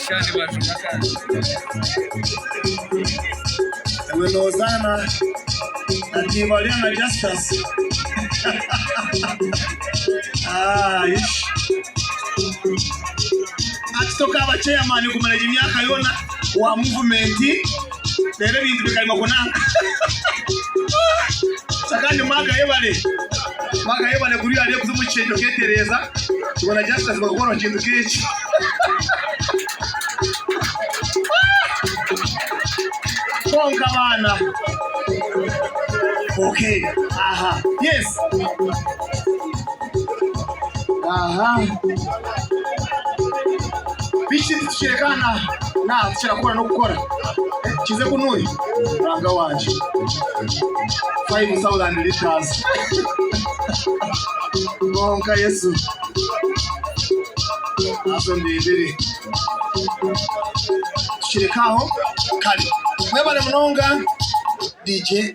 Shani watu maka. Welozana ativalia na Justus. Ish. Atitoka aba chairman kumanage imyaka yona wa movement rero bintu bikalima kunanga. Sakandi maga yebale kuri ali kuzumuchenjo ketereza tubona Justus bakora kintu kici. Konka bana. Okay. Aha. Yes. Aha. Bishi tushirikana na tushakora no gukora. Kize kunuri. Ranga wanje. 5,000 liters. Konka Yesu. Aso ndibiri. Tushirikaho kali. Mwebale munonga DJ